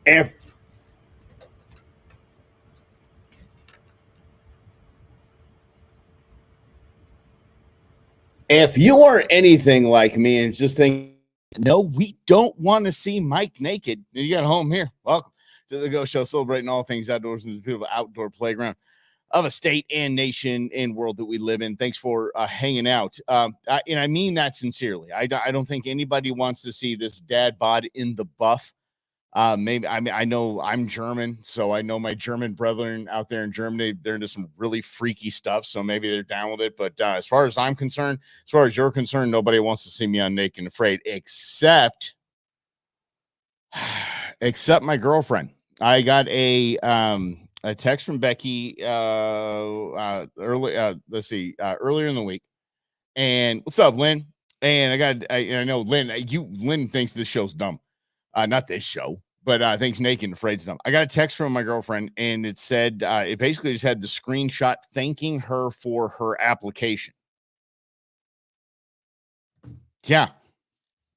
If if you are anything like me and just think, no, we don't want to see Mike naked, you got home here. Welcome to the Go Show, celebrating all things outdoors and the beautiful outdoor playground of a state and nation and world that we live in. Thanks for hanging out. And I mean that sincerely. I don't think anybody wants to see this dad bod in the buff. Maybe I mean I know I'm German, so I know my German brethren out there in Germany, they're into some really freaky stuff. So maybe they're down with it. But as far as I'm concerned, as far as you're concerned, nobody wants to see me on Naked and Afraid, except my girlfriend. I got a text from Becky earlier in the week. And what's up, Lynn? And I know Lynn thinks this show's dumb. Not this show, but thinks Naked and Afraid's dumb. I got a text from my girlfriend, and it said it basically just had the screenshot thanking her for her application. Yeah,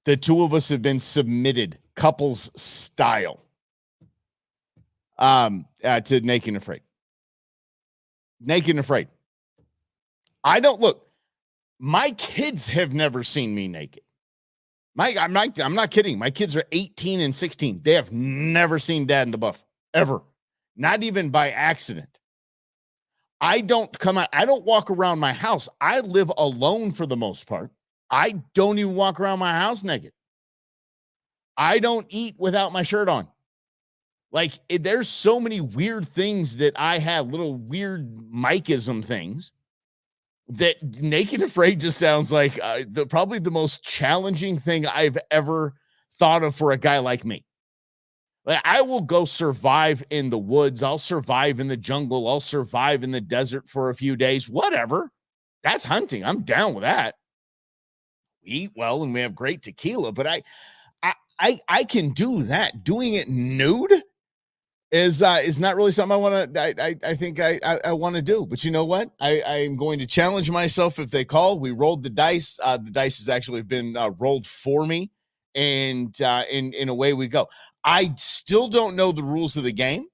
the two of us have been submitted couples style to Naked and Afraid. Naked and Afraid. I don't look. My kids have never seen me naked. I'm not kidding. My kids are 18 and 16. They have never seen Dad in the buff ever, not even by accident. I don't walk around my house. I live alone for the most part. I don't even walk around my house naked. I don't eat without my shirt on. There's so many weird things that I have, little weird Mikeism things, that Naked and Afraid just sounds like probably the most challenging thing I've ever thought of for a guy like me. Like, I will go survive in the woods. I'll survive in the jungle. I'll survive in the desert for a few days, whatever. That's hunting. I'm down with that. We eat well and we have great tequila, but I can do that. Doing it nude is not really something I want to. I think I want to do. But you know what? I'm going to challenge myself if they call. We rolled the dice. The dice has actually been rolled for me, and in a way we go. I still don't know the rules of the game.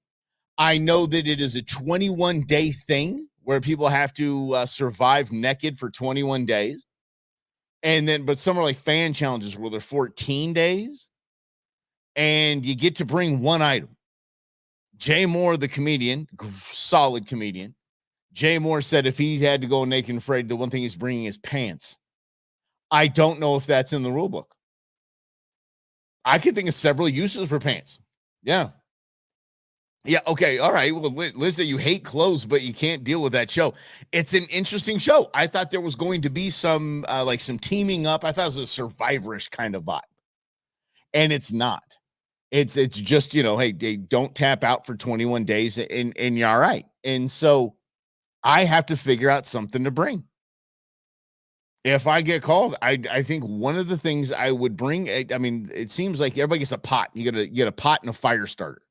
I know that it is a 21-day thing where people have to survive naked for 21 days, and then but some are like fan challenges where they're 14 days, and you get to bring one item. Jay Moore, the comedian, solid comedian. Jay Moore said if he had to go Naked and Afraid, the one thing he's bringing is pants. I don't know if that's in the rule book. I could think of several uses for pants. Yeah. Yeah. Okay. All right. Well, Lizzie, you hate clothes, but you can't deal with that show. It's an interesting show. I thought there was going to be some teaming up. I thought it was a Survivor-ish kind of vibe, and it's not. It's just, hey, don't tap out for 21 days and you're all right. And so I have to figure out something to bring. If I get called, I think one of the things I would bring, I mean, it seems like everybody gets a pot. You get a pot and a fire starter.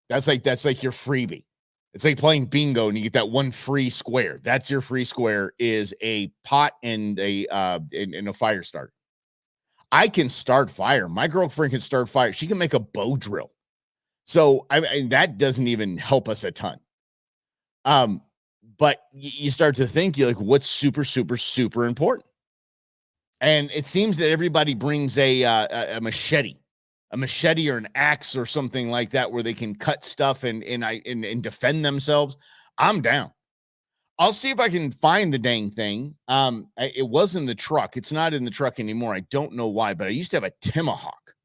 That's like your freebie. It's like playing bingo and you get that one free square. That's your free square, is a pot and a fire starter. I can start fire. My girlfriend can start fire. She can make a bow drill. So that doesn't even help us a ton. But you start to think, you're like, what's super, super, super important? And it seems that everybody brings a machete or an axe or something like that, where they can cut stuff and defend themselves. I'm down. I'll see if I can find the dang thing. It was in the truck. It's not in the truck anymore. I don't know why, but I used to have a tomahawk.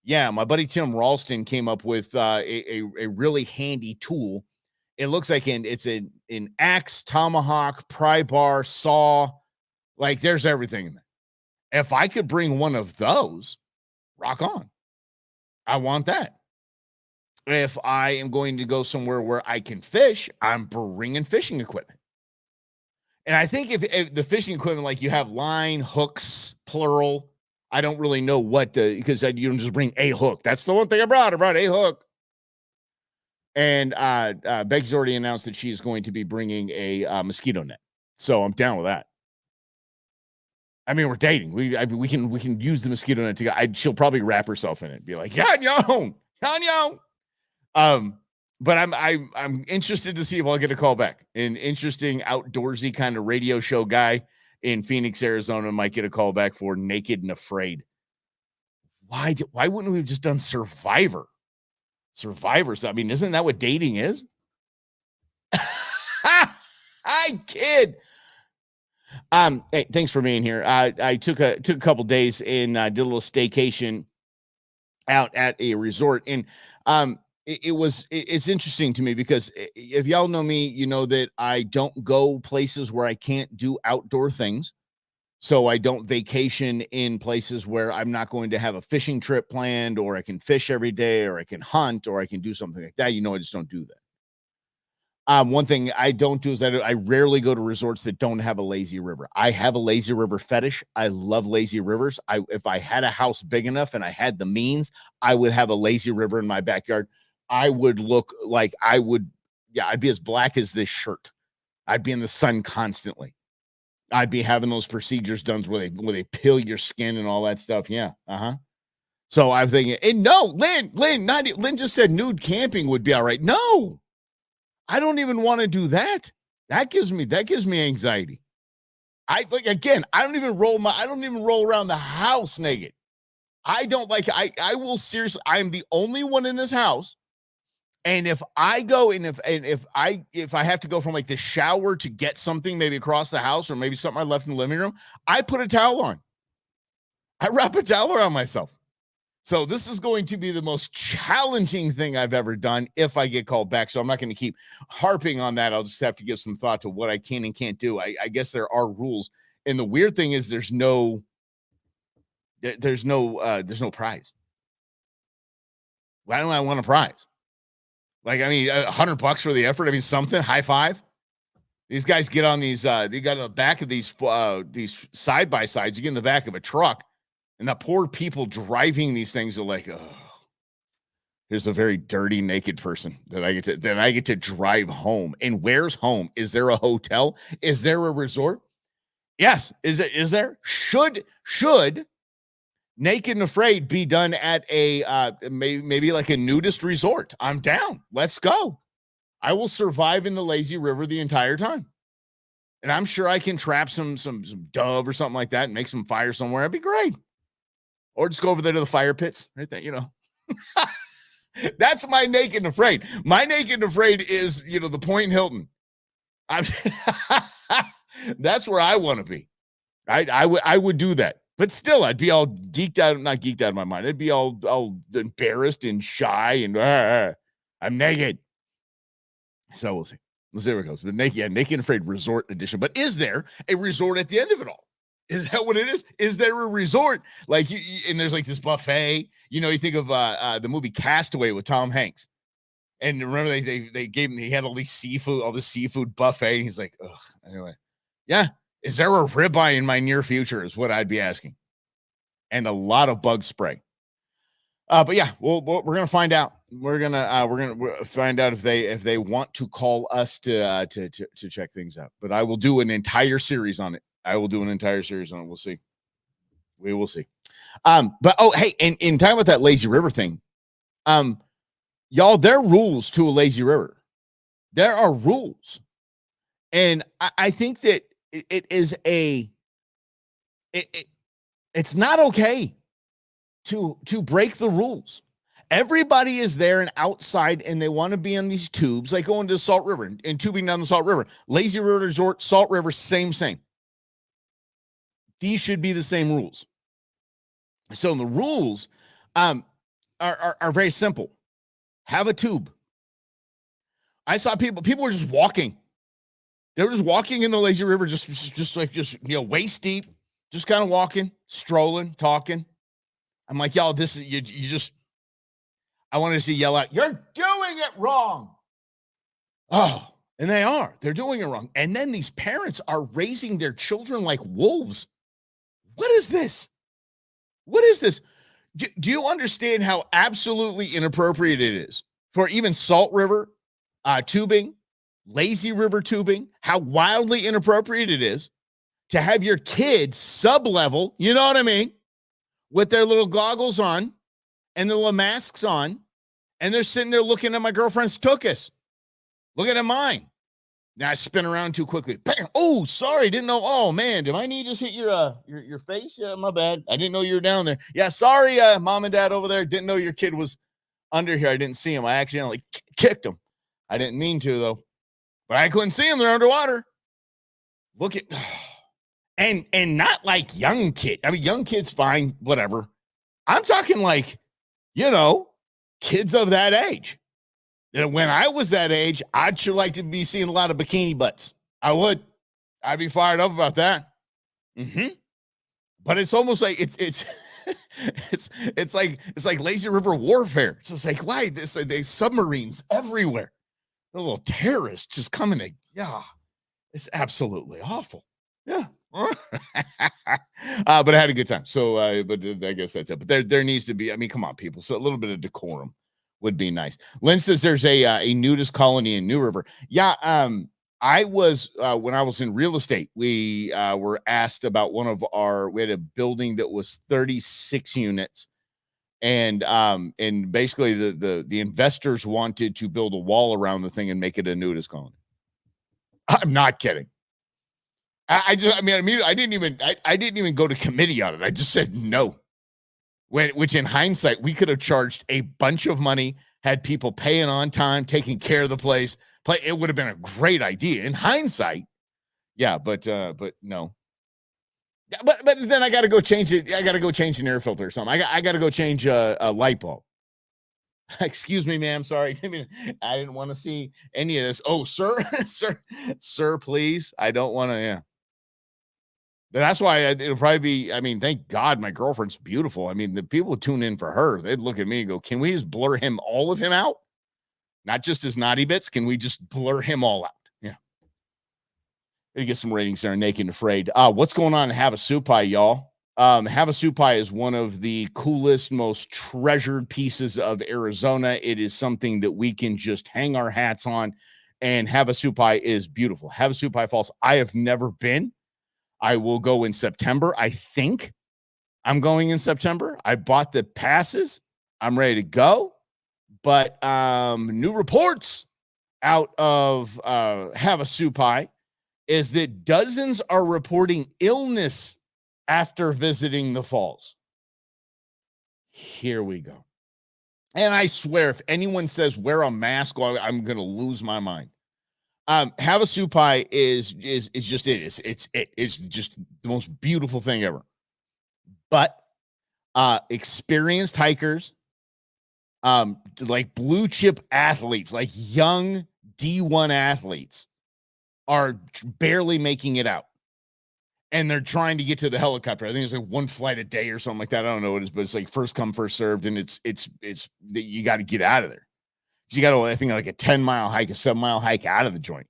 Yeah, my buddy Tim Ralston came up with a really handy tool. It looks like it's an axe, tomahawk, pry bar, saw. Like, there's everything in there. If I could bring one of those, rock on. I want that. If I am going to go somewhere where I can fish, I'm bringing fishing equipment. And I think if the fishing equipment, like you have line, hooks, plural, I don't really know what because you don't just bring a hook. That's the one thing I brought. I brought a hook. And Becky's already announced that she's going to be bringing a mosquito net. So I'm down with that. I mean, we're dating. We can use the mosquito net to go. She'll probably wrap herself in it and be like, yeah, no. Canyon. But I'm interested to see if I'll get a call back. An interesting outdoorsy kind of radio show guy in Phoenix, Arizona might get a call back for Naked and Afraid. Why wouldn't we have just done Survivor? Survivors. I mean, isn't that what dating is? I kid. Hey, thanks for being here. I took a couple days and did a little staycation out at a resort, and it's interesting to me because if y'all know me, you know that I don't go places where I can't do outdoor things. So I don't vacation in places where I'm not going to have a fishing trip planned, or I can fish every day, or I can hunt, or I can do something like that. You know, I just don't do that. One thing I don't do is I rarely go to resorts that don't have a lazy river. I have a lazy river fetish. I love lazy rivers. If I had a house big enough and I had the means, I would have a lazy river in my backyard. I would look like I'd be as black as this shirt. I'd be in the sun constantly. I'd be having those procedures done where they peel your skin and all that stuff. Yeah. So I'm thinking, and no, Lynn just said nude camping would be all right. No, I don't even want to do that. That gives me anxiety. I don't even roll around the house naked. I don't like, I will seriously, I'm the only one in this house. And if I go and if I have to go from like the shower to get something maybe across the house, or maybe something I left in the living room, I put a towel on. I wrap a towel around myself. So this is going to be the most challenging thing I've ever done if I get called back. So I'm not going to keep harping on that. I'll just have to give some thought to what I can and can't do. I guess there are rules. And the weird thing is there's no prize. Why don't I want a prize? Like, I mean, $100 for the effort. I mean, something, high five. These guys get on these, they got on the back of these side-by-sides. You get in the back of a truck, and the poor people driving these things are like, oh, here's a very dirty, naked person that I get to drive home. And where's home? Is there a hotel? Is there a resort? Yes. Is there? Should Naked and Afraid be done at a maybe like a nudist resort? I'm down. Let's go. I will survive in the lazy river the entire time. And I'm sure I can trap some dove or something like that and make some fire somewhere. That'd be great. Or just go over there to the fire pits, right there, you know. That's my Naked and Afraid. My Naked and Afraid is, you know, the Point Hilton. That's where I want to be. I would do that. But still, I'd be all not geeked out of my mind. I'd be all embarrassed and shy and I'm naked. So we'll see. Let's see where it goes. But Naked and Afraid Resort Edition. But is there a resort at the end of it all? Is that what it is? Is there a resort? Like, and there's like this buffet. You know, you think of the movie Castaway with Tom Hanks. And remember, they gave him, he had all this seafood buffet. And he's like, ugh, anyway. Yeah. Is there a ribeye in my near future is what I'd be asking. And a lot of bug spray. But yeah, we're going to find out. We're going to find out if they want to call us to check things out. But I will do an entire series on it. We'll see. We will see. But hey, in time with that lazy river thing, y'all, there are rules to a lazy river. There are rules. And I think that it's not okay to break the rules. Everybody is there and outside, and they want to be on these tubes, like going to the Salt River and tubing down the Salt River. Lazy River Resort, Salt River, same. These should be the same rules. So the rules are very simple. Have a tube. I saw people were just walking. They were just walking in the lazy river, just waist deep, just kind of walking, strolling, talking. I'm like, y'all, this is you just. I wanted to see yell out, "You're doing it wrong!" Oh, and they're doing it wrong. And then these parents are raising their children like wolves. What is this? What is this? Do you understand how absolutely inappropriate it is for even Salt River tubing? Lazy river tubing, how wildly inappropriate it is to have your kids sub-level, you know what I mean, with their little goggles on and their little masks on, And they're sitting there looking at my girlfriend's tuchus, looking at mine. Now I spin around too quickly. Bam! Oh, sorry, didn't know. Oh man, did my knee just hit your face? Yeah, my bad. I didn't know you were down there. Yeah, sorry, mom and dad over there. Didn't know your kid was under here. I didn't see him. I accidentally kicked him. I didn't mean to though, but I couldn't see him. They're underwater. Look at and not like young kid. I mean, young kids fine, whatever. I'm talking like, kids of that age. When I was that age, I'd sure like to be seeing a lot of bikini butts. I would. I'd be fired up about that. But it's almost like it's it's like lazy river warfare. It's just like, why there's submarines everywhere. The little terrorists just coming to, it's absolutely awful. Yeah. But I had a good time. So, but I guess that's it. But there needs to be, I mean, come on, people. So a little bit of decorum would be nice. Lynn says there's a nudist colony in New River. Yeah. I was, when I was in real estate, we were asked about we had a building that was 36 units. And basically the investors wanted to build a wall around the thing and make it a nudist colony. I'm not kidding. I didn't even go to committee on it. I just said no. Which in hindsight, we could have charged a bunch of money, had people paying on time, taking care of the place. It would have been a great idea in hindsight. Yeah, but no. But then I got to go change it. I got to go change an air filter or something. I got to go change a light bulb. Excuse me, ma'am. Sorry. I didn't want to see any of this. Oh, sir, sir, please. I don't want to. Yeah. But that's why it'll probably be, I mean, thank God my girlfriend's beautiful. I mean, the people would tune in for her. They'd look at me and go, can we just blur all of him out? Not just his naughty bits. Can we just blur him all out? Yeah. Gotta get some ratings there on Naked and Afraid. What's going on in Havasupai, y'all? Havasupai is one of the coolest, most treasured pieces of Arizona. It is something that we can just hang our hats on, and Havasupai is beautiful. Havasupai Falls, I have never been. I will go in September. I think I'm going in September. I bought the passes. I'm ready to go. But new reports out of Havasupai is that dozens are reporting illness after visiting the falls. Here we go. And I swear, if anyone says wear a mask, I'm going to lose my mind. Havasupai is just it's just the most beautiful thing ever. But experienced hikers, like blue chip athletes, like young D1 athletes, are barely making it out, and they're trying to get to the helicopter. I think it's like one flight a day or something like that. I don't know what it is, but it's like first come, first served, and it's you got to get out of there. You got to, I think, like a 10-mile hike, a 7-mile hike out of the joint.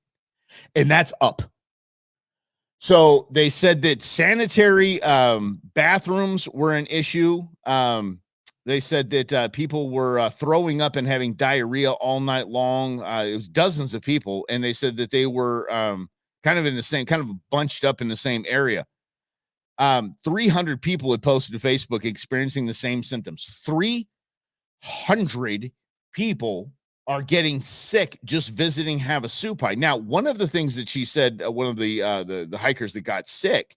And that's up. So they said that sanitary bathrooms were an issue. They said that people were throwing up and having diarrhea all night long. It was dozens of people. And they said that they were kind of bunched up in the same area. 300 people had posted to Facebook experiencing the same symptoms. 300 people are getting sick just visiting Havasupai. Now, one of the things that she said, one of the hikers that got sick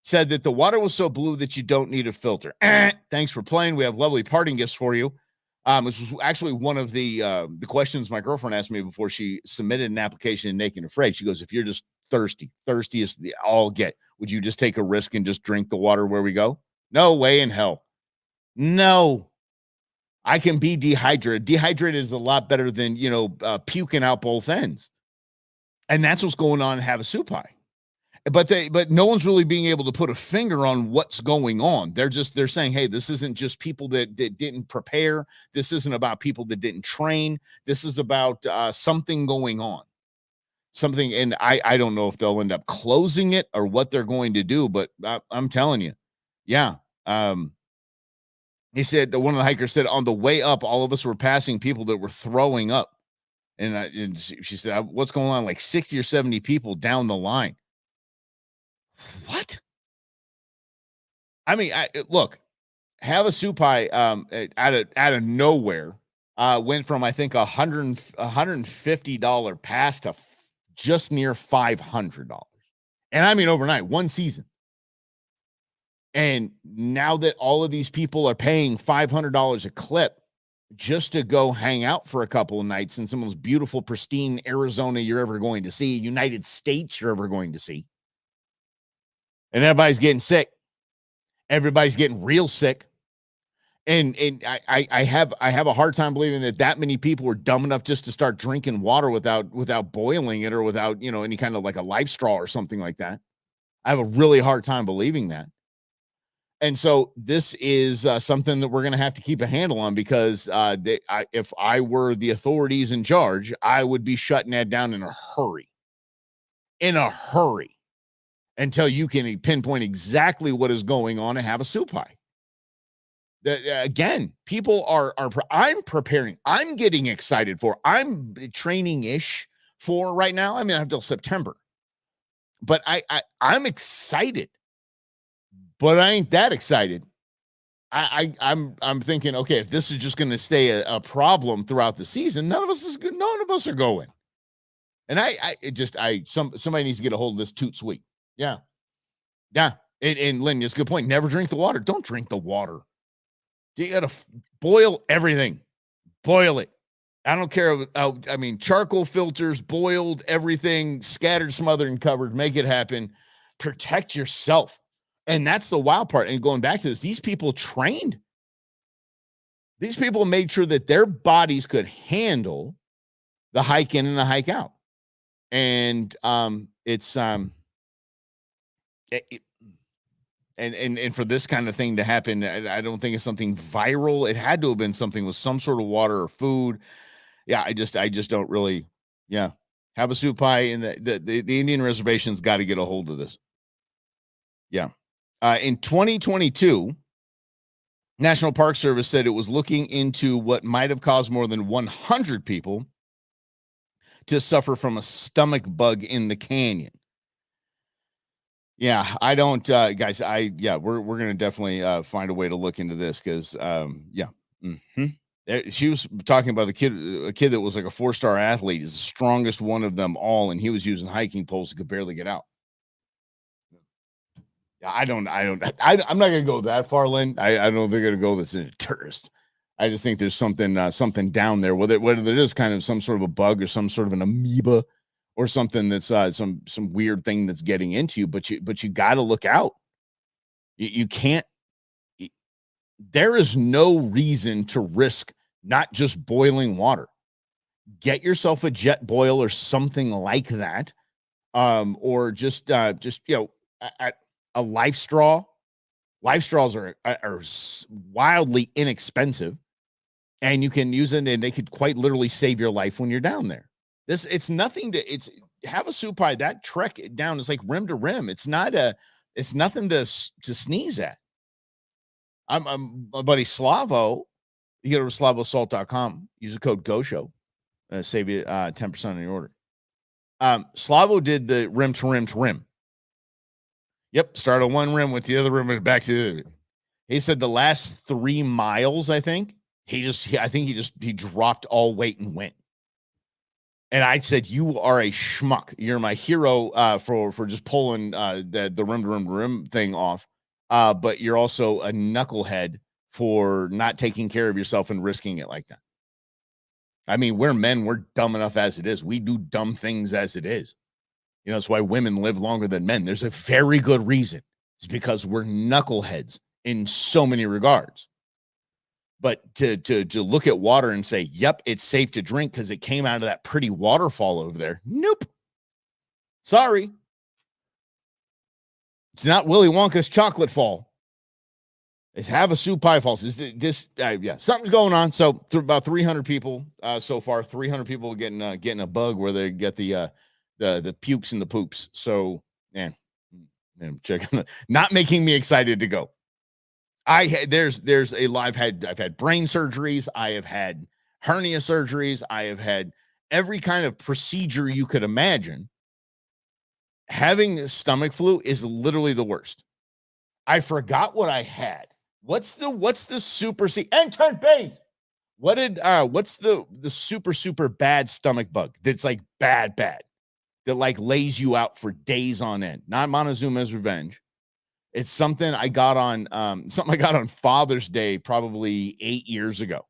said that the water was so blue that you don't need a filter. Thanks for playing. We have lovely parting gifts for you. This was actually one of the questions my girlfriend asked me before she submitted an application in Naked and Afraid. She goes, if you're just thirsty is the all get, would you just take a risk and just drink the water where we go? No way in hell. No. I can be dehydrated. Dehydrated is a lot better than, puking out both ends. And that's what's going on in Havasupai. But no one's really being able to put a finger on what's going on. They're saying, hey, this isn't just people that didn't prepare. This isn't about people that didn't train. This is about something going on. Something, and I don't know if they'll end up closing it or what they're going to do, but I'm telling you, yeah. He said that one of the hikers said on the way up, all of us were passing people that were throwing up. And she said, what's going on? Like 60 or 70 people down the line. What? I mean, look, Havasupai out of nowhere. went from, I think, $150 pass to just near $500. And I mean overnight, one season. And now that all of these people are paying $500 a clip just to go hang out for a couple of nights in some of those beautiful, pristine Arizona you're ever going to see, United States you're ever going to see. And everybody's getting sick. Everybody's getting real sick. And I have a hard time believing that many people were dumb enough just to start drinking water without boiling it or without, any kind of like a life straw or something like that. I have a really hard time believing that. And so this is something that we're going to have to keep a handle on, because if I were the authorities in charge, I would be shutting that down in a hurry. Until you can pinpoint exactly what is going on and have a soup pie. Again, people I'm preparing. I'm getting excited for. I'm training-ish for right now. I mean, I have till September. But I'm excited. But I ain't that excited. I'm thinking, okay, if this is just going to stay a problem throughout the season, none of us are going. And somebody needs to get a hold of this toot sweet. Yeah. And Lynn, it's a good point. Never drink the water. Don't drink the water. You got to boil everything. Boil it. I don't care. Charcoal filters, boiled everything, scattered, smothered, and covered. Make it happen. Protect yourself. And that's the wild part. And going back to this, these people trained. These people made sure that their bodies could handle the hike in and the hike out. And and for this kind of thing to happen, I don't think it's something viral. It had to have been something with some sort of water or food. Yeah, I just don't really, have a soup pie. And the Indian reservation's got to get a hold of this. Yeah. In 2022, National Park Service said it was looking into what might have caused more than 100 people to suffer from a stomach bug in the canyon. Yeah, I don't, guys. We're gonna definitely find a way to look into this, because she was talking about a kid that was like a 4-star athlete, is the strongest one of them all, and he was using hiking poles and could barely get out. I'm not gonna go that far, Lynn. I don't think they're gonna go this in a tourist. I just think there's something down there, whether it is kind of some sort of a bug or some sort of an amoeba or something that's some weird thing that's getting into you. But you got to look out. You can't. There is no reason to risk not just boiling water. Get yourself a jet boil or something like that, or just a life straw. Life straws are wildly inexpensive, and you can use it, and they could quite literally save your life when you're down there. It's nothing to have a soup pie. That trek down is like rim to rim. It's nothing to sneeze at. I'm my buddy Slavo. You go to slavosalt.com, use the code GOSHOW, save you 10% on your order. Slavo did the rim to rim to rim. Yep, start on one rim with the other rim and back to the other. He said the last 3 miles, I think, he dropped all weight and went. And I said, you are a schmuck. You're my hero for just pulling the rim to rim to rim thing off. But you're also a knucklehead for not taking care of yourself and risking it like that. I mean, we're men. We're dumb enough as it is. We do dumb things as it is. That's why women live longer than men. There's a very good reason. It's because we're knuckleheads in so many regards. But to look at water and say, yep, it's safe to drink because it came out of that pretty waterfall over there. Nope. Sorry. It's not Willy Wonka's chocolate fall. It's Havasu Pie Falls. Something's going on. So about 300 people so far. 300 people getting a bug where they get the pukes and the poops. So, man, not making me excited to go. I've had brain surgeries. I have had hernia surgeries. I have had every kind of procedure you could imagine. Having stomach flu is literally the worst. I forgot what I had. What's the super C? Anton Baines. what's the super bad stomach bug that's like bad that like lays you out for days on end? Not Montezuma's Revenge. It's something I got on Father's Day probably 8 years ago,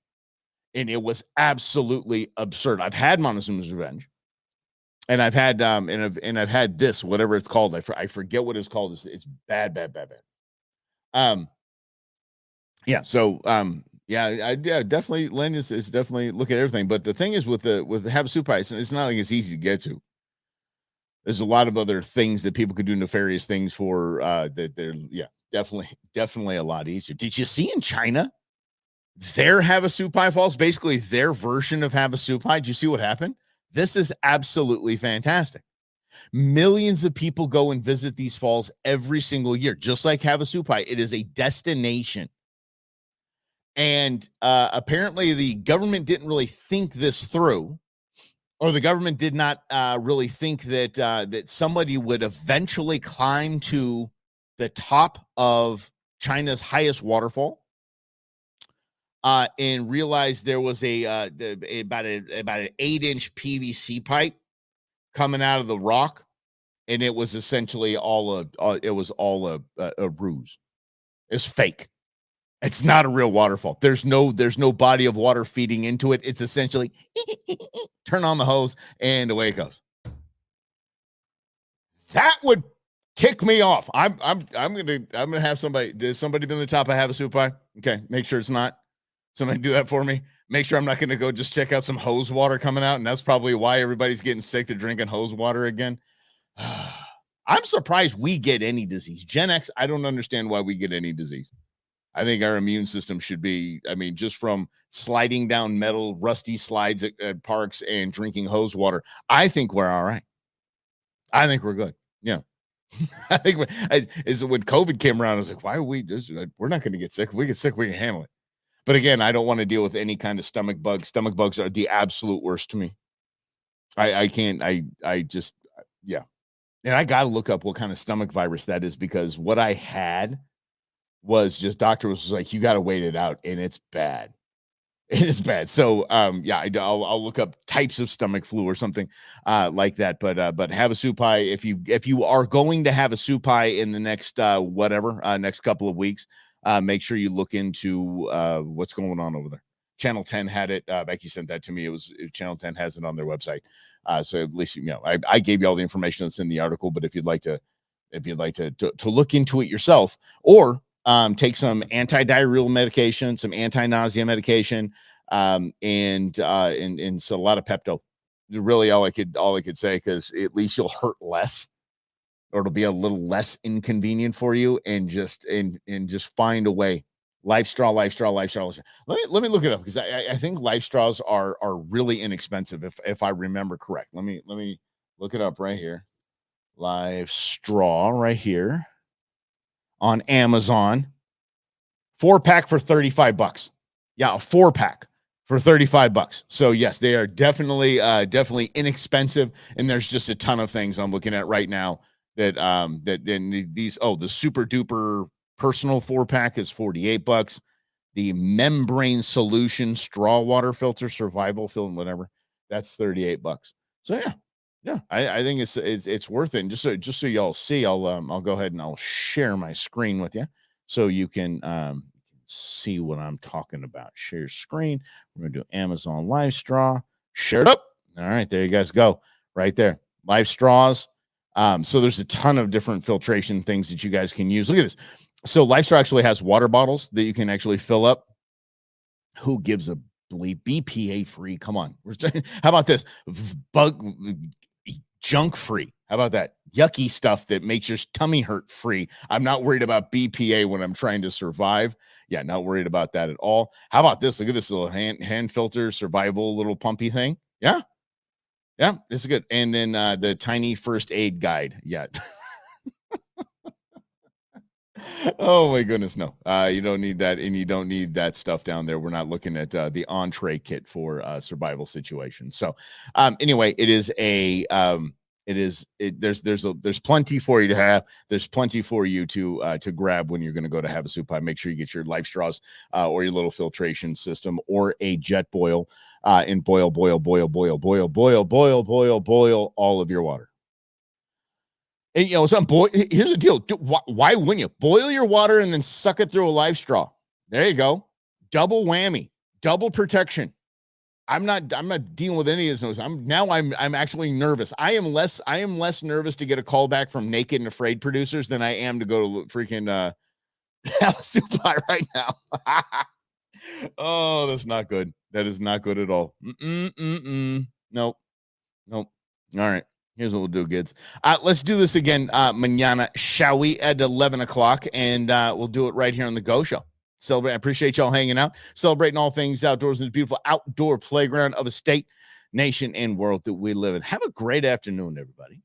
and it was absolutely absurd. I've had Montezuma's Revenge, and I've had I've had this, whatever it's called. I forget what it's called. It's bad. Yeah. So yeah, definitely. Len is definitely look at everything. But the thing is with the Havasupai, it's not like it's easy to get to. There's a lot of other things that people could do nefarious things for. That they're definitely a lot easier. Did you see in China their Havasupai Falls, basically their version of Havasupai? Did you see what happened? This is absolutely fantastic. Millions of people go and visit these falls every single year, just like Havasupai. It is a destination. And apparently the government didn't really think this through, or the government did not really think that that somebody would eventually climb to the top of China's highest waterfall and realize there was about an 8-inch PVC pipe coming out of the rock, and it was essentially all a ruse. It's fake. It's not a real waterfall. There's no body of water feeding into it. It's essentially turn on the hose and away it goes. That would tick me off. I'm gonna have somebody. Does somebody been to the top of Havasupai? Okay, make sure it's not. Somebody do that for me. Make sure I'm not gonna go just check out some hose water coming out, and that's probably why everybody's getting sick. They're drinking hose water again. I'm surprised we get any disease. Gen X, I don't understand why we get any disease. I think our immune system should be, I mean, just from sliding down metal, rusty slides at parks and drinking hose water, I think we're all right. I think we're good. Yeah. I think when COVID came around, I was like, why are we're not going to get sick. If we get sick, we can handle it. But again, I don't want to deal with any kind of stomach bugs. Stomach bugs are the absolute worst to me. I can't, I just, yeah. And I got to look up what kind of stomach virus that is, because what I had was just doctor was like, you got to wait it out, and it's bad. It is bad. So yeah, I'll look up types of stomach flu or something like that. But Havasupai, if you are going to Havasupai in the next next couple of weeks, make sure you look into what's going on over there. Channel 10 had it. Becky sent that to me. It was Channel 10 has it on their website. So at least I gave you all the information that's in the article. But if you'd like to look into it yourself, or take some anti-diarrheal medication, some anti-nausea medication, and so a lot of Pepto. Really, all I could say, because at least you'll hurt less, or it'll be a little less inconvenient for you, and just find a way. Life straw. Let me look it up, because I think Life Straws are really inexpensive, if I remember correct. Let me look it up right here. Life Straw right here on Amazon. 4-pack for $35. Yeah, a 4-pack for $35. So yes, they are definitely inexpensive, and there's just a ton of things I'm looking at right now that the super duper personal 4-pack is $48. The membrane solution straw water filter survival film, whatever, that's $38. So yeah, I think it's worth it. And just so y'all see, I'll go ahead and I'll share my screen with you, so you can see what I'm talking about. Share screen. We're gonna do Amazon Life Straw. Share it up. All right, there you guys go. Right there, Life Straws. So there's a ton of different filtration things that you guys can use. Look at this. So Life Straw actually has water bottles that you can actually fill up. Who gives a bleep? BPA free. Come on. How about this? Junk free. How about that? Yucky stuff that makes your tummy hurt free. I'm not worried about BPA when I'm trying to survive. Yeah, not worried about that at all. How about this? Look at this little hand filter survival little pumpy thing. Yeah, this is good. And then the tiny first aid guide. Yeah. Oh my goodness, no. You don't need that, and you don't need that stuff down there. We're not looking at the entree kit for survival situations. So anyway, it is a There's plenty for you to have. There's plenty for you to grab when you're going to go to have a soup pie. Make sure you get your life straws or your little filtration system or a jet boil and boil all of your water. And here's the deal. Why wouldn't you boil your water and then suck it through a life straw? There you go. Double whammy, double protection. I'm not dealing with any of this. I'm actually nervous. I am less nervous to get a call back from Naked and Afraid producers than I am to go to freaking have a soup pie right now. Oh, that's not good. That is not good at all. Nope. All right. Here's what we'll do, kids. Let's do this again mañana, shall we, at 11 o'clock, and we'll do it right here on the Go Show. Celebrate. I appreciate y'all hanging out, celebrating all things outdoors in the beautiful outdoor playground of a state, nation, and world that we live in. Have a great afternoon, everybody.